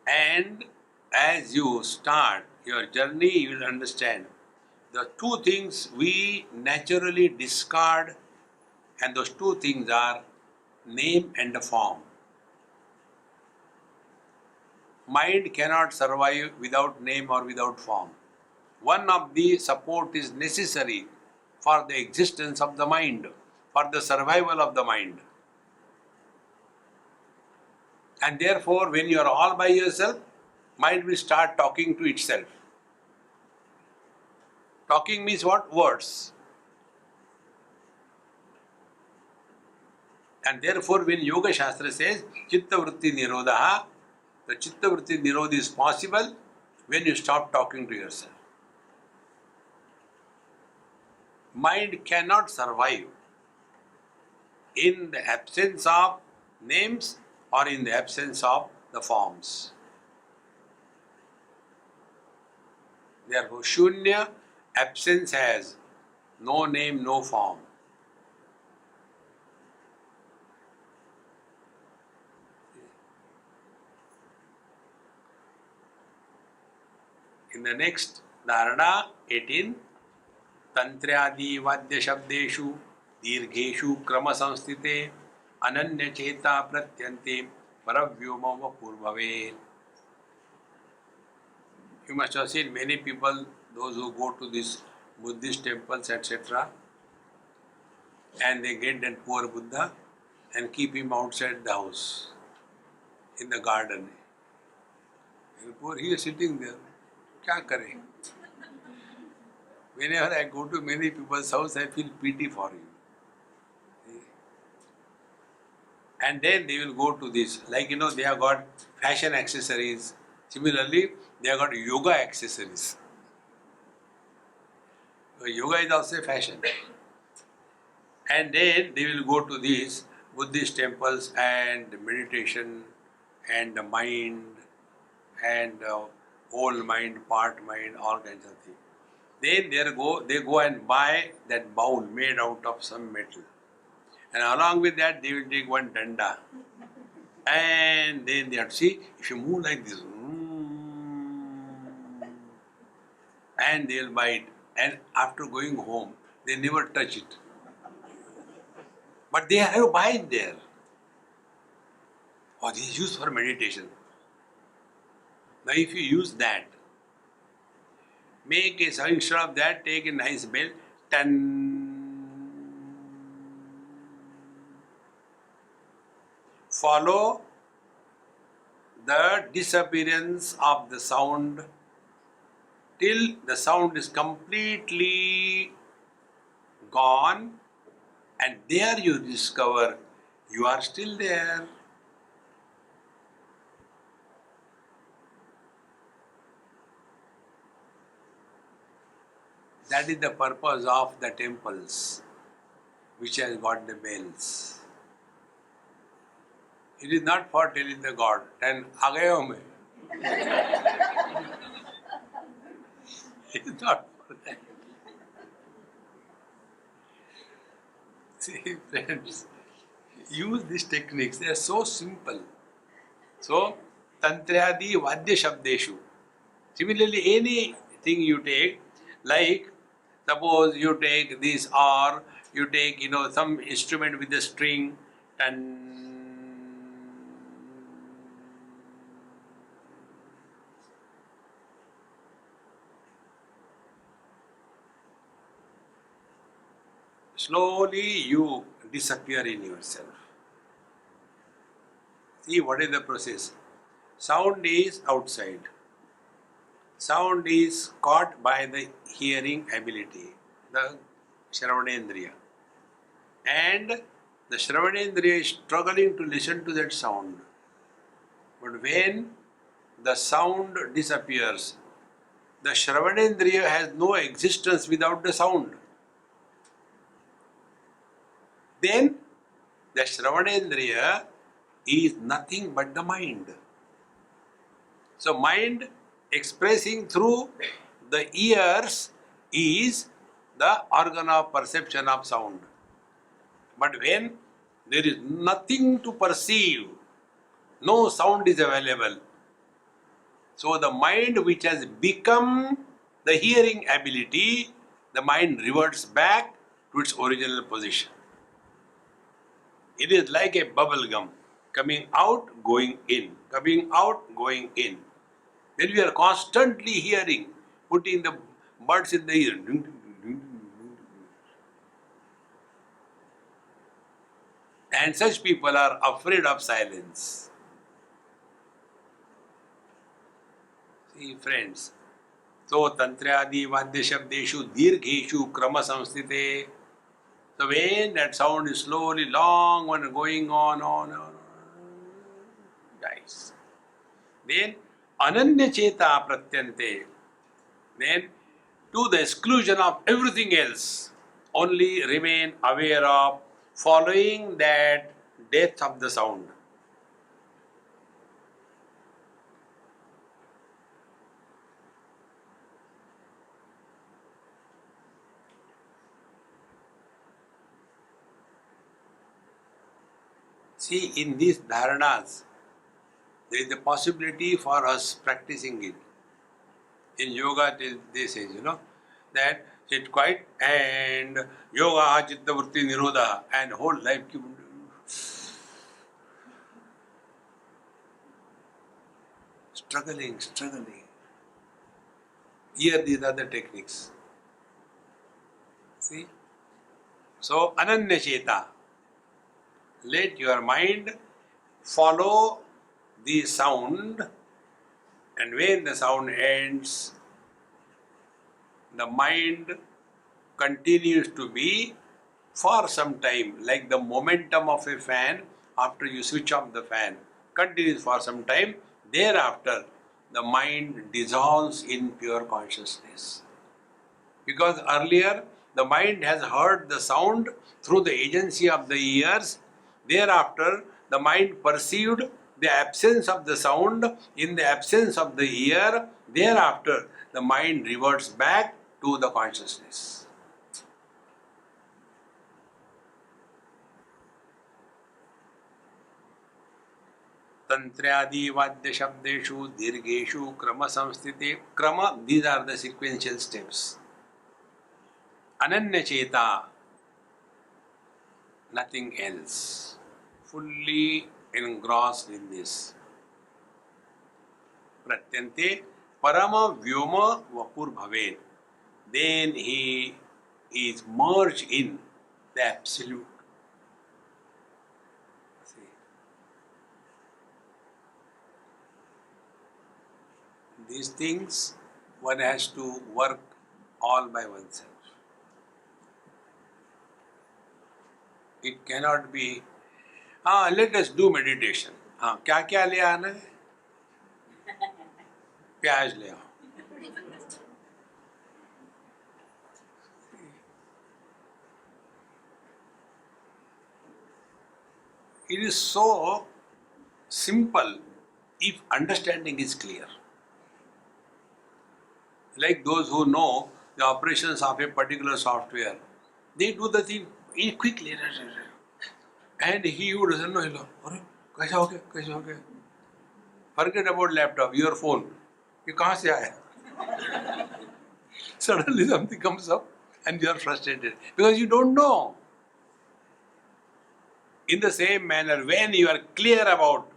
And as you start your journey, you will understand the two things we naturally discard, and those two things are name and the form. mind cannot survive without name or without form. One of the support is necessary for the existence of the mind, for the survival of the mind. And therefore, when you are all by yourself, mind will start talking to itself. Talking means what? Words. And therefore, when Yoga Shastra says Chitta Vritti Nirodha, the Chitta Vritti Nirodha is possible when you stop talking to yourself. Mind cannot survive in the absence of names or in the absence of the forms. Therefore, Shunya, absence has no name, no form. In the next Dharana 18, Tantradi Vadya Shabdeshu Dirgheshu Krama Samstite Ananya Cheta Pratyante Paravyoma Purvave. You must have seen many people, those who go to these Buddhist temples, etc., and they get that poor Buddha and keep him outside the house, in the garden. And poor, he is sitting there. Kya kare? Whenever I go to many people's house, I feel pity for him. And then they will go to this, like they have got fashion accessories. Similarly, they have got yoga accessories. So yoga is also a fashion. And then they will go to these Buddhist temples and meditation and the mind and whole mind, part mind, all kinds of things. Then they go and buy that bowl made out of some metal. And along with that, they will take one danda. And then they have to see, if you move like this, and they will buy it. And after going home, they never touch it. But they have to buy it there. Oh, this is used for meditation. Now if you use that, make a sound, instead of that, take a nice bell, follow the disappearance of the sound till the sound is completely gone, and there you discover you are still there. That is the purpose of the temples, which has got the bells. It is not for telling the God, "Ten aa gaye ho main." It is not for that. See, friends, use these techniques. They are so simple. So, Tantradi Vadya Shabdeshu. Similarly, anything you take, like suppose you take this, or you take some instrument with a string, and slowly you disappear in yourself. See what is the process. Sound is outside. Sound is caught by the hearing ability, the Shravanendriya. And the Shravanendriya is struggling to listen to that sound. But when the sound disappears, the Shravanendriya has no existence without the sound. Then the Shravanendriya is nothing but the mind. So mind expressing through the ears is the organ of perception of sound. But when there is nothing to perceive, no sound is available. So the mind which has become the hearing ability, the mind reverts back to its original position. It is like a bubble gum. Coming out, going in. Coming out, going in. Then we are constantly hearing, putting the buds in the ear. And such people are afraid of silence. See, friends. So, tantradi vadyashabdeshu dirgheshu krama samstite. So, when that sound is slowly long one going on, dies. Then, ananya cheta pratyante. Then, to the exclusion of everything else, only remain aware of following that death of the sound. See, in these dharanas, there is a possibility for us practicing it. In yoga, they say, that sit quiet and yoga chitta vritti nirodha and whole life keep struggling. Here, these are the techniques. See? So, ananya cheta. Let your mind follow the sound, and when the sound ends, the mind continues to be for some time, like the momentum of a fan after you switch off the fan, continues for some time. Thereafter, the mind dissolves in pure consciousness. Because earlier, the mind has heard the sound through the agency of the ears. Thereafter, the mind perceived the absence of the sound in the absence of the ear. Thereafter, the mind reverts back to the consciousness. Tantradi vadya shabdeshu dirgheshu krama samstite. Krama, these are the sequential steps. Ananya cheta, nothing else. Fully engrossed in this. Pratyante parama vyoma vapur bhavet. Then he is merged in the absolute. See. These things one has to work all by oneself. It cannot be, let us do meditation. क्या क्या ले आना है? प्याज ले आओ. It is so simple if understanding is clear. Like those who know the operations of a particular software, they do the thing quickly. And he who doesn't know, he'll go, कैसा हो गया, कैसा हो गया? Forget about laptop, your phone. ये कहाँ से आया? Suddenly something comes up and you are frustrated because you don't know. In the same manner, when you are clear about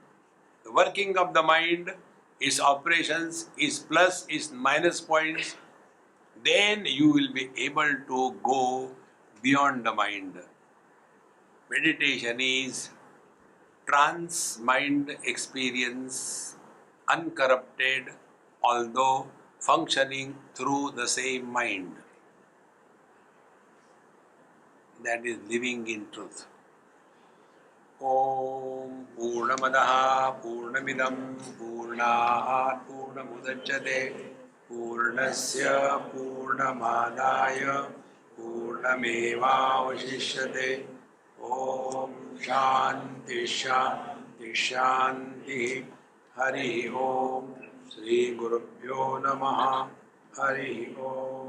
the working of the mind, its operations, its plus, its minus points, then you will be able to go beyond the mind. Meditation is trance mind experience, uncorrupted, although functioning through the same mind. That is living in truth. Om Purnamadaha Purnamidam Purnahat Purnamudachyate Purnasya Purnamadaya Purnamevavashishyate. Om Shanti Shanti Shanti. Hari Om. Shri Gurubhyo Namaha. Hari Om.